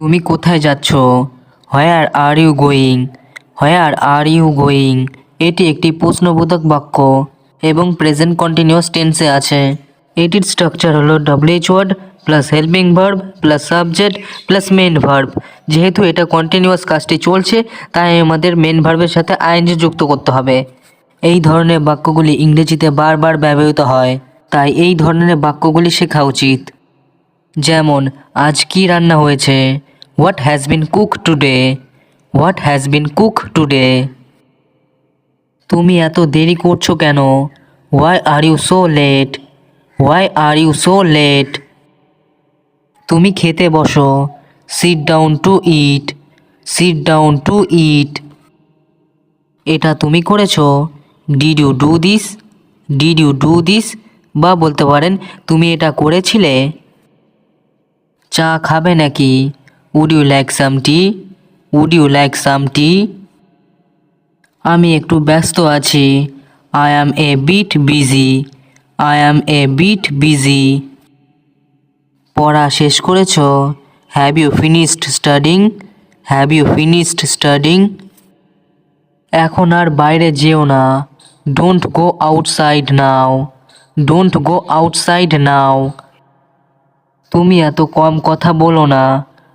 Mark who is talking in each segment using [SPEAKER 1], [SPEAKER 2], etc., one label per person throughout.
[SPEAKER 1] তুমি কোথায় যাচ্ছ? Where are you going? Where are you going এটি একটি প্রশ্নবোধক বাক্য এবং প্রেজেন্ট কন্টিনিউয়াস টেন্সে আছে। এটির স্ট্রাকচার হলো WH word plus helping verb plus subject plus main verb. যেহেতু এটা কন্টিনিউয়াস কাজটি চলছে, তাই আমাদের মেন ভার্বের সাথে আইএনজি যুক্ত করতে হবে। এই ধরনের বাক্যগুলি ইংরেজিতে বারবার ব্যবহৃত হয়, তাই এই ধরনের বাক্যগুলি শেখা উচিত। যেমন, আজ কি রান্না হয়েছে? What has been cook today? What has been cook today. তুমি এত দেরি করছো কেন? Why are you so late? Why are you so late. তুমি খেতে বসো। Sit down to eat? Sit down to eat. এটা তুমি করেছো? Did you do this? Did you do this. বা বলতে পারেন, তুমি এটা করেছিলে? চা খাবে নাকি? Would you like some tea? Would you like some টি। আমি একটু ব্যস্ত আছি। I am a bit busy. I am a bit busy. পড়া শেষ করেছো? Have you finished studying? Have you finished studying. এখন আর বাইরে যেও না। Don't go outside now. Don't go outside now. তুমি এত কম কথা বলো না।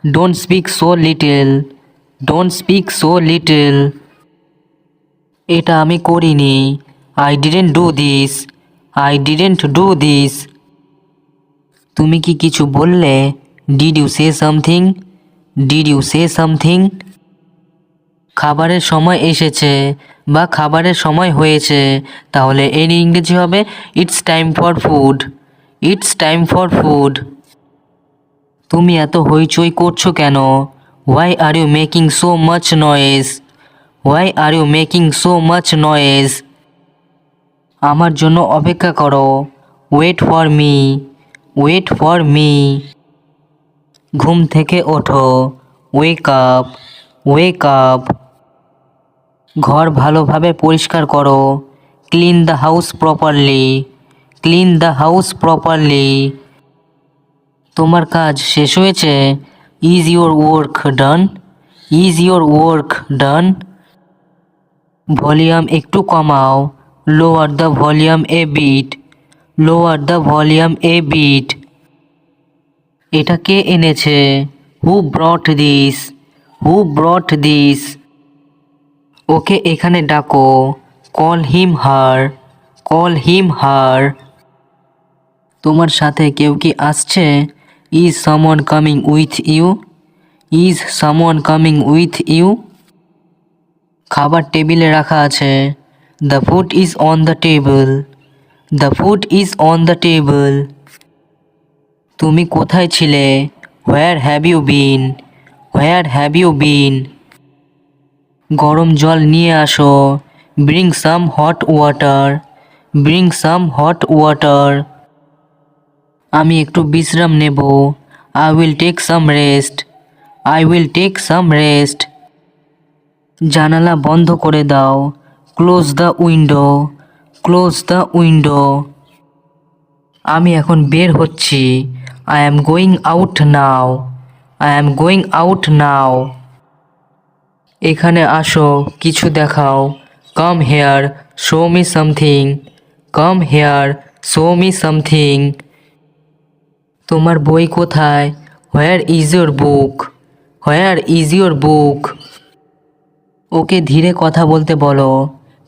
[SPEAKER 1] Don't speak so little. Don't speak so little. এটা আমি করিনি। I didn't do this. I didn't do this. তুমি কি কিছু বললে? Did you say something? Did you say something. খাবারের সময় এসেছে বা খাবারের সময় হয়েছে, তাহলে এর ইংরেজি হবে it's time for food. It's time for food. তুমি এত হইচই করছো কেন? Why are you making so much noise? Why are you making so much noise. আমার জন্য অপেক্ষা করো। Wait for me. Wait for me. ঘুম থেকে ওঠো। Wake up. Wake up. ঘর ভালোভাবে পরিষ্কার করো। Clean the house properly. Clean the house properly. তোমার কাজ শেষ হয়েছে? Is your work done? Is your work done. Volume একটু কমাও। Lower the volume a bit. Lower the volume a bit. এটা কে এনেছে? হু ব্রট দিস? Who ব্রট this. ওকে এখানে ডাকো। Call him her. Call him her. তোমার সাথে কেউ কি আসছে? Is someone coming with you? Is someone coming with you. খাবার টেবিলে রাখা আছে। The food is on the table. The food is on the table. তুমি কোথায় ছিলে? Where have you been? Where have you been. গরম জল নিয়ে আসো। Bring some hot water. Bring some hot water. আমি একটু বিশ্রাম নেব। I will take some rest. I will take some rest. জানালা বন্ধ করে দাও। Close the window. Close the window. আমি এখন বের হচ্ছি। I am going out now. I am going out now. এখানে আসো, কিছু দেখাও। Come here, show me something. Come here, show me something. তোমার বই কোথায়? Where is your book? Where is your book. Okay ধীরে কথা বলতে বলো।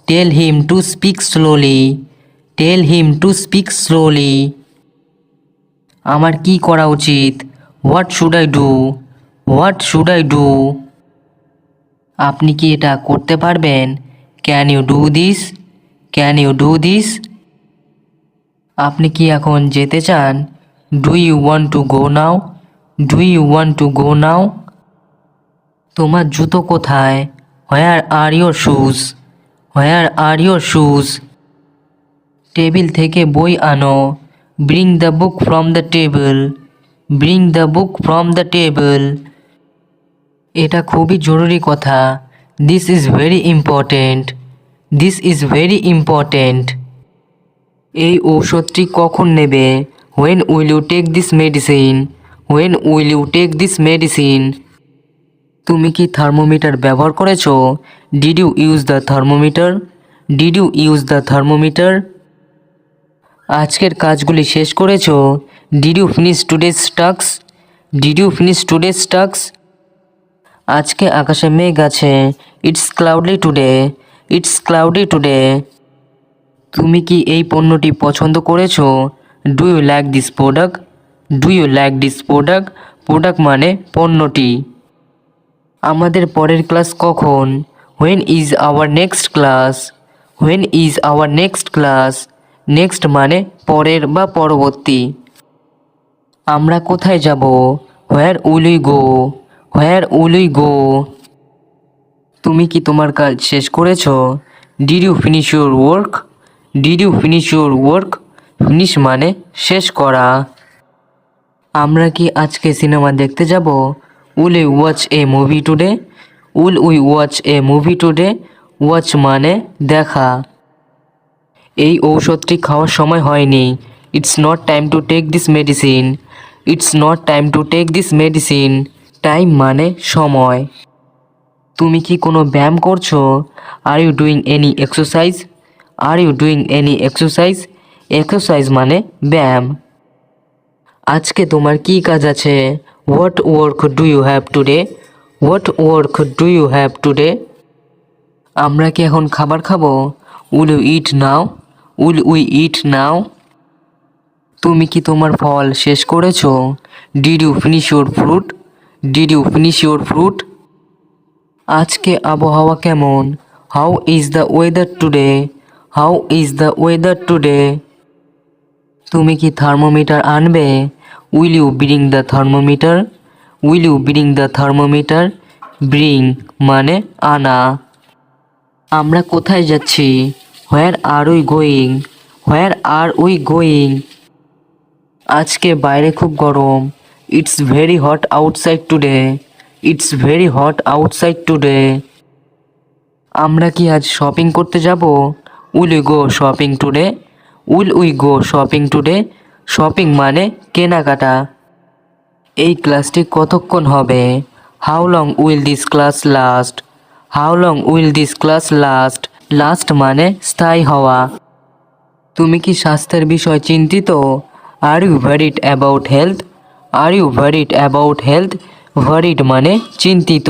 [SPEAKER 1] Tell him to speak slowly. Tell him to speak slowly. আমার কি করা উচিত? What should I do? What should I do. আপনি কি এটা করতে পারবেন? Can you do this? Can you do this. আপনি কি এখন যেতে চান? Do you want to go now? Do you want to go now. তোমার জুতো কোথায়? Where are your shoes? Where are your shoes. Table থেকে বই আনো। Bring the book from the table. Bring the book from the table. এটা খুবই জরুরি কথা। This is very important. This is very important. এই ঔষধটি কখন নেবে? When will you take this medicine? When will you take this medicine. তুমি কি থার্মোমিটার ব্যবহার করেছো? Did you use the thermometer? Did you use the thermometer? আজকের কাজগুলি শেষ করেছো? Did you finish today's task? Did you finish today's task? আজকে আকাশে মেঘ আছে। It's cloudy today. It's cloudy today. তুমি কি এই পণ্যটি পছন্দ করেছো? Do you like this product? Do you like this product? Product মানে পণ্যটি। আমাদের পরের ক্লাস কখন? When is our next class? When is our next class? Next মানে পরের বা পরবর্তী। আমরা কোথায় যাব? Where will we go? Where will we go? তুমি কি তোমার কাজ শেষ করেছো? Did you finish your work? Did you finish your work? Finish মানে শেষ করা। আমরা কি আজকে সিনেমা দেখতে যাব? Will we watch a movie today? Will we watch a movie today? Watch মানে দেখা। এই ঔষধটি খাওয়ার সময় হয়নি। It's not time to take this medicine. It's not time to take this medicine. Time মানে সময়। তুমি কি কোনো ব্যায়াম করছো? Are you doing any exercise? Are you doing any exercise? Exercise মানে ব্যায়াম। আজকে তোমার কি কাজ আছে? What work do you have today? What work do you have today? আমরা কি এখন খাবার খাবো? Will you eat now? Will we eat now? তুমি কি তোমার ফল শেষ করেছো? Did you finish your fruit? Did you finish your fruit? আজকে আবহাওয়া কেমন? How is the weather today? How is the weather today? তুমি কি থার্মোমিটার আনবে? Will you bring the thermometer? Will you bring the thermometer? Bring মানে আনা। আমরা কোথায় যাচ্ছি? Where are we going? Where are we going? আজকে বাইরে খুব গরম। It's very hot outside today. It's very hot outside today. আমরা কি আজ শপিং করতে যাব? Will we go shopping today? Will we go shopping today? Shopping মানে কেনাকাটা। এই ক্লাসটি কতক্ষণ হবে? How long will this class last? How long will this class last? Last মানে স্থায়ী হওয়া। তুমি কি স্বাস্থ্যের বিষয়ে চিন্তিত? Are you worried about health? Are you worried about health? Worried মানে চিন্তিত।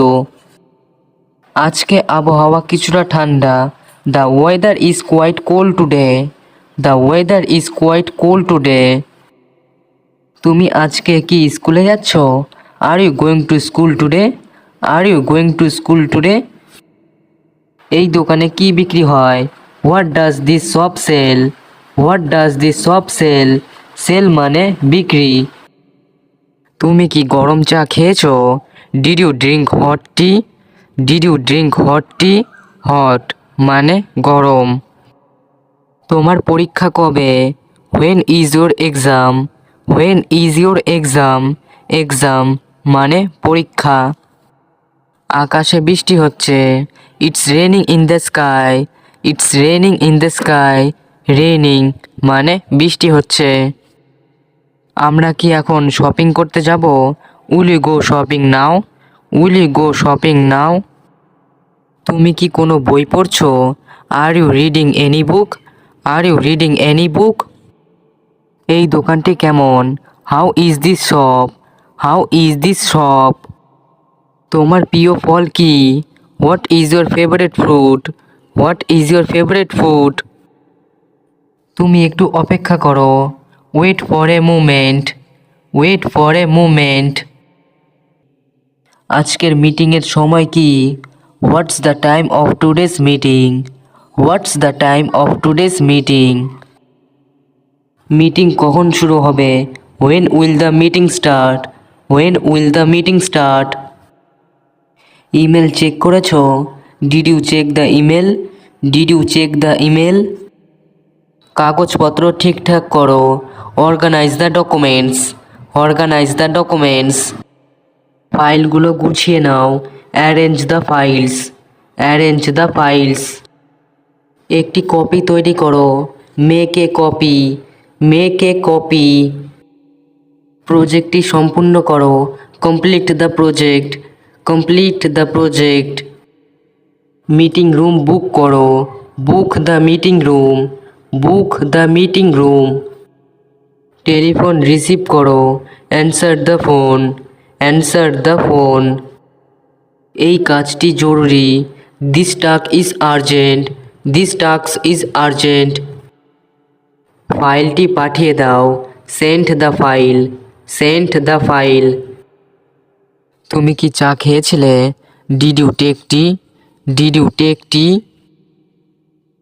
[SPEAKER 1] আজকে আবহাওয়া কিছুটা ঠান্ডা। The weather is quite cold today. The weather is quite cold today. তুমি আজকে কি স্কুলে যাচ্ছ? Are you going to school today? Are you going to school today? এই দোকানে কি বিক্রি হয়? What does this shop sell? What does this shop sell? Sell মানে বিক্রি। তুমি কি গরম চা খেয়েছো? Did you drink hot tea? Did you drink hot tea? Hot মানে গরম। তোমার পরীক্ষা কবে? When is your exam? When is your exam? Exam মানে পরীক্ষা। আকাশে বৃষ্টি হচ্ছে। It's raining in the sky. It's raining in the sky? Raining মানে বৃষ্টি হচ্ছে। আমরা কি এখন শপিং করতে যাব? Will you go shopping now? Will you go shopping now? তুমি কি কোনো বই পড়ছো? Are you reading any book? Are you reading any book? এই দোকানটি কেমন? How is this shop? How is this shop? তোমার প্রিয় ফল কি? What is your favourite fruit? What is your favourite fruit? তুমি একটু অপেক্ষা করো। Wait for a moment. Wait for a moment. আজকের মিটিংয়ের সময় কি? What's the time of today's meeting? What's the time of today's meeting? Meeting কখন শুরু হবে? When will the meeting start? When will the meeting start? Email check করেছো? Did you check the email? Did you check the email? কাগজপত্র ঠিকঠাক করো। Organize the documents. Organize the documents. ফাইলগুলো গুছিয়ে নাও। Arrange the files. Arrange the files. একটি copy তৈরি করো। Make a copy. Make a copy. প্রজেক্টটি সম্পূর্ণ করো। Complete the project. Complete the project. Meeting room book করো, book the meeting room, book the meeting room. Telephone receive করো, answer the phone, answer the phone. এই কাজটি জরুরি, this task is urgent, this task is urgent. ফাইলটি পাঠিয়ে দাও, send the file, send the file. তুমি কি চা খেয়েছিলে? Did you take tea, did you take tea.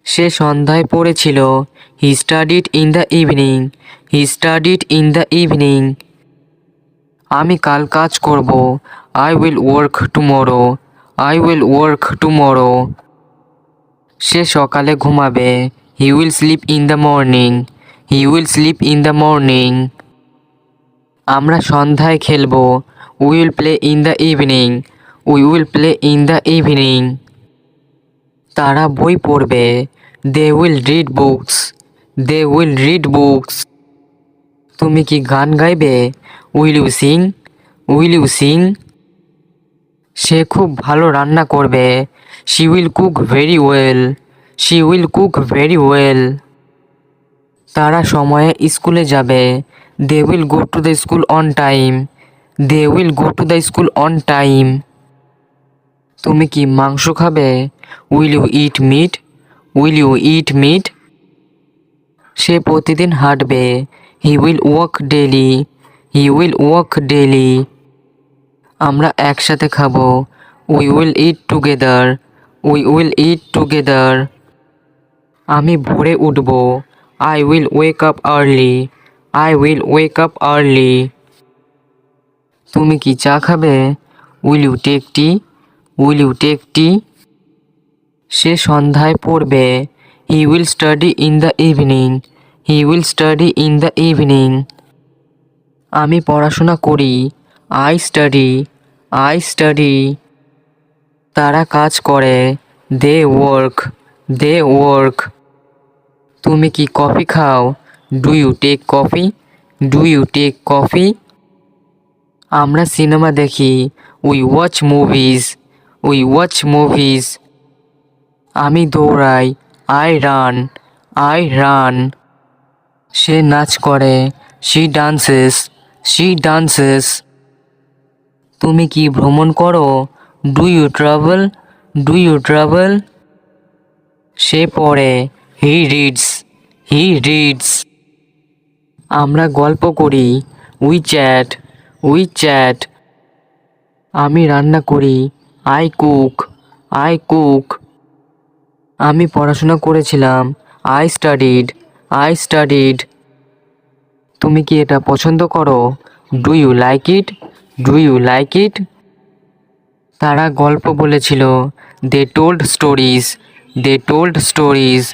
[SPEAKER 1] সে সন্ধ্যায় পড়েছিল, he studied in the evening, he studied in the evening. আমি কাল কাজ করব, I will work tomorrow, I will work tomorrow. সে সকালে ঘুমাবে, he will sleep in the morning, he will sleep in the morning. আমরা সন্ধ্যায় খেলব, we will play in the evening, we will play in the evening. তারা বই পড়বে, they will read books, they will read books. তুমি কি গান গাইবে? Will you sing, will you sing. সে খুব ভালো রান্না করবে, she will cook very well, she will cook very well. তারা সময়ে স্কুলে যাবে, they will go to the school on time, they will go to the school on time. তুমি কি মাংস খাবে? Will you eat meat, will you eat meat. সে প্রতিদিন হাঁটবে, he will walk daily, he will walk daily. আমরা একসাথে খাবো, we will eat together, we will eat together. আমি ভোরে উঠব, I will wake up early, I will wake up early. তুমি কি চা খাবে? Will you take tea, will you take tea. সে সন্ধ্যায় পড়বে, he will study in the evening, he will study in the evening. আমি পড়াশোনা করি, আই স্টাডি, আই স্টাডি। তারা কাজ করে, দে ওয়ার্ক, দে ওয়ার্ক। তুমি কি কফি খাও? Do you take coffee, do you take coffee. আমরা সিনেমা দেখি, we watch movies, we watch movies. আমি দৌড়াই, আই রান, আই রান। সে নাচ করে, শি ডান্সেস, শি ডান্সেস। তুমি কি ভ্রমণ করো? Do you travel, do you travel. সে পড়ে, হি রিডস, হি রিডস। আমরা গল্প করি, উই চ্যাট, উই চ্যাট। আমি রান্না করি, আই কুক, আই কুক। আমি পড়াশোনা করেছিলাম, আই স্টাডিড, আই স্টাডিড। তুমি কি এটা পছন্দ করো? Do you like it, do you like it. তারা গল্প বলেছিল, they told stories, they told stories.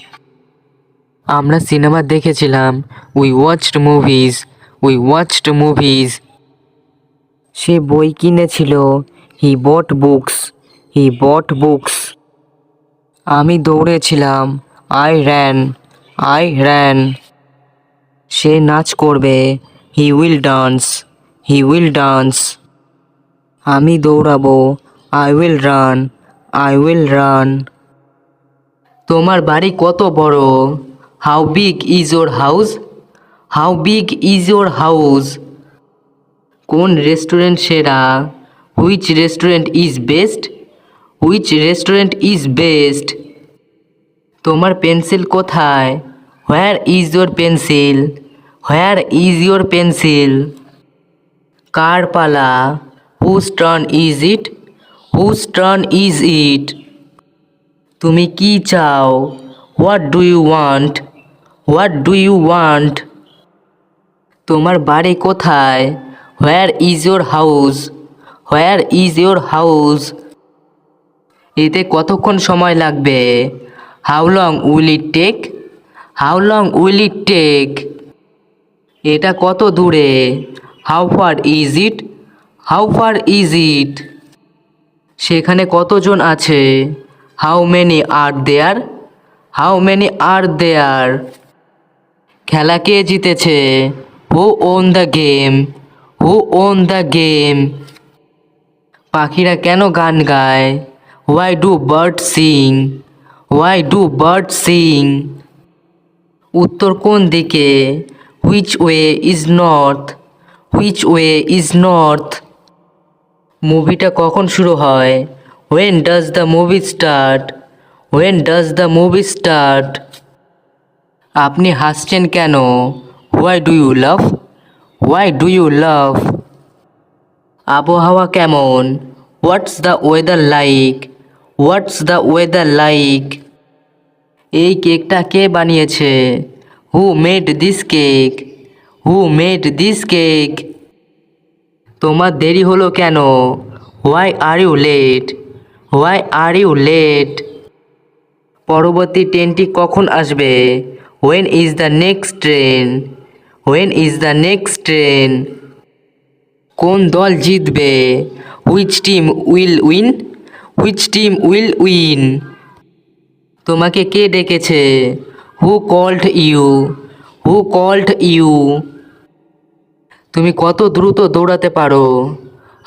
[SPEAKER 1] আমরা সিনেমা দেখেছিলাম, we watched movies, we watched movies. সে বই কিনেছিল, he bought books, he bought books. আমি দৌড়েছিলাম, আই র্যান, আই র্যান। সে নাচ করবে, he will dance, he will dance. আমি দৌড়াবো, I will run, I will run. তোমার বাড়ি কত বড়? How big is your house, how big is your house. কোন রেস্টুরেন্ট সেরা? Which restaurant is best, which restaurant is best. তোমার pencil কোথায়? Where is your pencil, where is your pencil. কার পালা? Whose turn is it, whose turn is it. তুমি কি চাও? What do you want, what do you want. তোমার বাড়ি কোথায়? Where is your house, where is your house. এতে কতক্ষণ সময় লাগবে? How long will it take, how long will it take. এটা কত দূরে? How far is it, how far is it. সেখানে কতজন আছে? How many are there, how many are there. খেলা কে জিতেছে? Who won the game, who won the game. পাখিরা কেন গান গায়? Why do bird sing? Why do bird sing? উত্তর কোন দিকে? Which way is north? Which way is north? মুভিটা কখন শুরু হয়? When does the movie start? When does the movie start? আপনি হাসছেন কেন? Why do you love? Why do you love? আবহাওয়া কেমন? What's the weather like? What's the weather like? এই কেকটা কে বানিয়েছে? Who made this cake? Who made this cake? তোমার দেরি হলো কেন? Why are you late? Why are you late? পরবর্তী ট্রেনটি কখন আসবে? When is the next train? When is the next train? কোন দল জিতবে? Which team will win? Which team will win? তোমাকে কে ডেকেছে? Who called you? Who called you? তুমি কত দ্রুত দৌড়াতে পারো?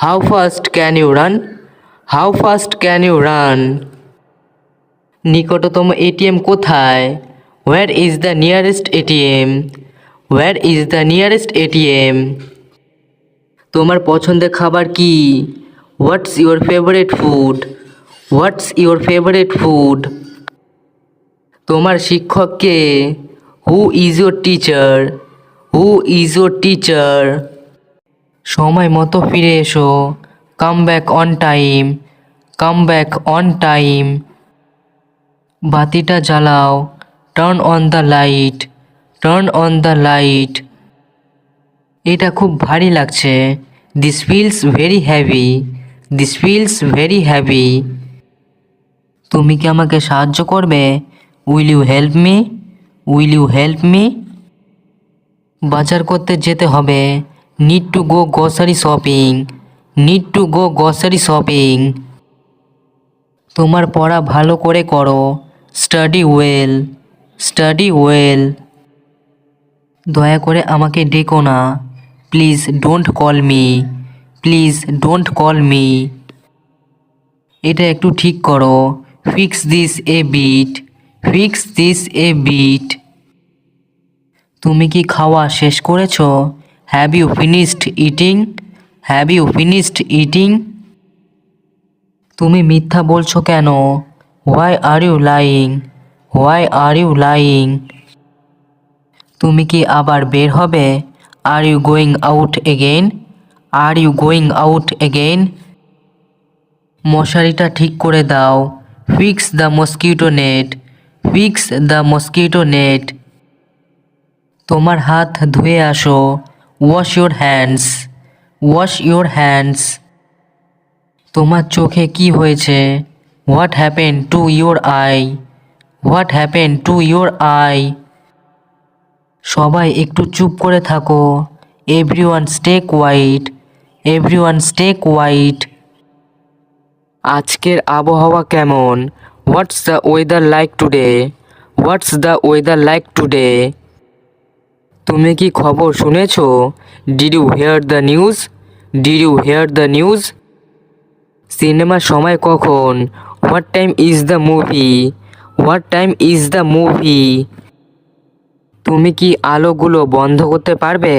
[SPEAKER 1] How fast can you run? How fast can you run? নিকটতম এটিএম কোথায়? Where is the nearest ATM? Where is the nearest ATM? তোমার পছন্দের খাবার কি? What's your favourite food? What's your favourite food? তোমার শিক্ষক কে? Who is your teacher? Who is your teacher? সময় মতো ফিরে এসো। Come back on time. Come back on time. বাতিটা জ্বালাও। Turn on the light. Turn on the light. এটা খুব ভারী লাগছে। This feels very heavy. This feels very heavy. তুমি কি আমাকে সাহায্য করবে? Will you help me? Will you help me? বাজার করতে যেতে হবে। Need to go grocery shopping. Need to go grocery shopping. তোমার পড়া ভালো করে করো। Study well. Study well. দয়া করে আমাকে ডেকো না। Please don't call me. Please don't call me. এটা একটু ঠিক করো। Fix this a bit. Fix this a bit. তুমি কি খাওয়া শেষ করেছো? Have you finished eating? Have you finished eating? তুমি মিথ্যা বলছো কেন? Why are you lying? Why are you lying? তুমি কি আবার বের হবে? Are you going out again? Are you going out again? মশারিটা ঠিক করে দাও। Fix the mosquito net. Fix the mosquito net. তোমার হাত ধুয়ে আসো। Wash your hands. Wash your hands. তোমার চোখে কি হয়েছে? What happen to your eye? What happen to your eye? সবাই একটু চুপ করে থাকো। Everyone stay quiet. Everyone stay quiet. আজকের আবহাওয়া কেমন? What's the weather like today? What's the weather like today? তুমি কি খবর শুনেছো? Did you hear the news? Did you hear the news? সিনেমার সময় কখন? What time is the movie? What time is the movie? তুমি কি আলোগুলো বন্ধ করতে পারবে?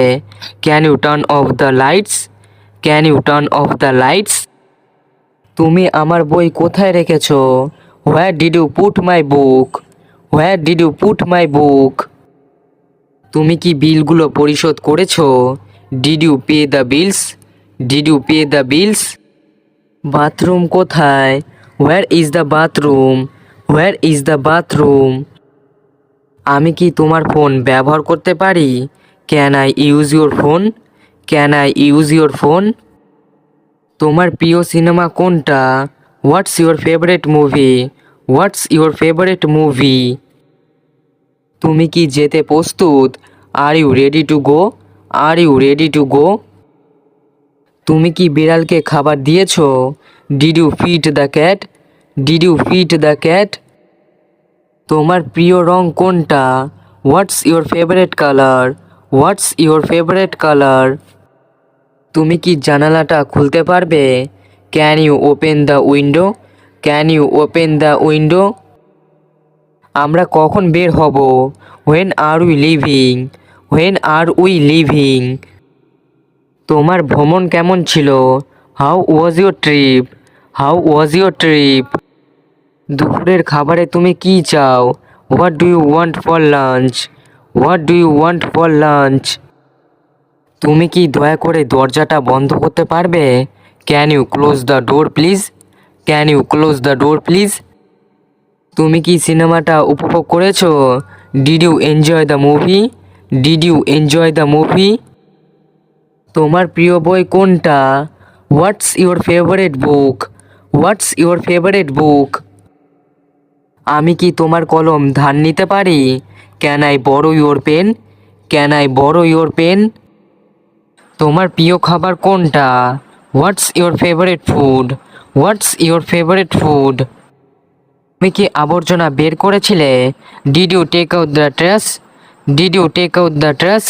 [SPEAKER 1] Can you turn off the lights? Can you turn off the lights? তুমি আমার বই কোথায় রেখেছো? Where did you put my book? Where did you put my book? তুমি কি বিলগুলো পরিশোধ করেছো? Did you pay the bills? Did you pay the bills? Bathroom কোথায়? Where is the bathroom? Where is the bathroom? আমি কি তোমার phone ব্যবহার করতে পারি? Can I use your phone? Can I use your phone? তোমার প্রিয় সিনেমা কোনটা? What's your favourite movie? What's your favourite movie? তুমি কি যেতে প্রস্তুত? Are you ready to go? Are you ready to go? তুমি কি বিড়ালকে খাবার দিয়েছো? Did you feed the cat? Did you feed the cat? তোমার প্রিয় রং কোনটা? What's your favourite colour? What's your favourite colour? তুমি কি জানালাটা খুলতে পারবে? Can you open the window? Can you open the window? আমরা কখন বের হব? When are we leaving? When are we leaving? তোমার ভ্রমণ কেমন ছিল? How was your trip? How was your trip? দুপুরের খাবারে তুমি কি চাও? What do you want for lunch? What do you want for lunch? তুমি কি দয়া করে দরজাটা বন্ধ করতে পারবে? Can you close the door please? Can you close the door please? তুমি কি সিনেমাটা উপভোগ করেছো? Did you enjoy the movie? Did you enjoy the movie? তোমার প্রিয় বই কোনটা? What's your favourite book? What's your favourite book? আমি কি তোমার কলম ধার নিতে পারি? Can I borrow your pen? Can I borrow your pen? তোমার প্রিয় খাবার কোনটা? What's your favourite food? What's your favourite food? তুমি কি আবর্জনা বের করেছিলে? Did you take out the trash? Did you take out the trash?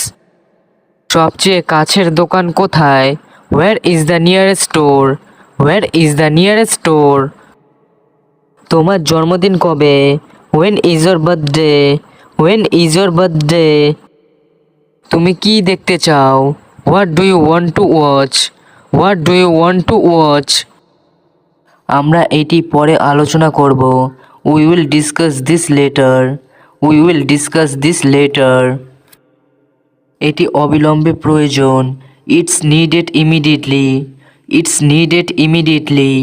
[SPEAKER 1] সবচেয়ে কাছের দোকান কোথায়? Where is the nearest store? Where is the nearest store? তোমার জন্মদিন কবে? When is your birthday? When is your birthday? তুমি কি দেখতে চাও? What do you want to watch? What do you want to watch? আমরা এটি পরে আলোচনা করব। We will discuss this later. We will discuss this later. এটি অবিলম্বে প্রয়োজন। It's needed immediately. It's needed immediately.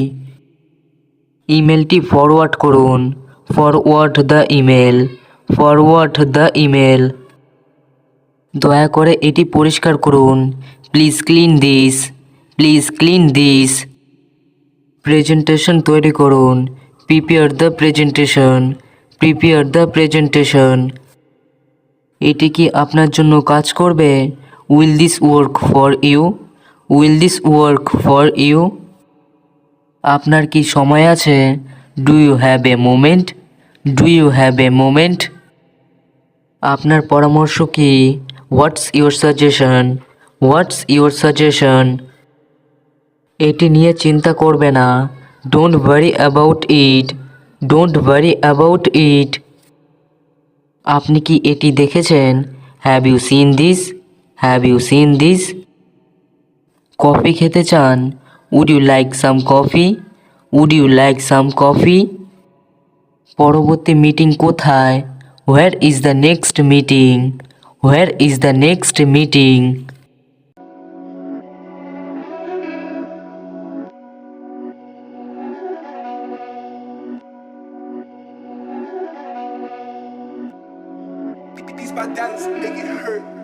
[SPEAKER 1] ইমেলটি forward করুন। Forward the email. Forward the email. দয়া করে এটি পরিষ্কার করুন। Please clean this. Please clean this. Presentation তৈরি করুন। Prepare the presentation. Prepare the presentation. এটি কি আপনার জন্য কাজ করবে? Will this work for you? Will this work for you? আপনার কি সময় আছে? Do you have a moment? Do you have a moment? আপনার পরামর্শ কি? What's your suggestion? What's your suggestion? এটি নিয়ে চিন্তা করবে না। Don't worry about it. Don't worry about it. আপনি কি এটি দেখেছেন? Have you seen this? Have you seen this? Coffee খেতে চান? Would you like some coffee? Would you like some coffee? পরবর্তী মিটিং কোথায়? Where is the next meeting? Where is the next meeting?
[SPEAKER 2] These my dance make it hurt.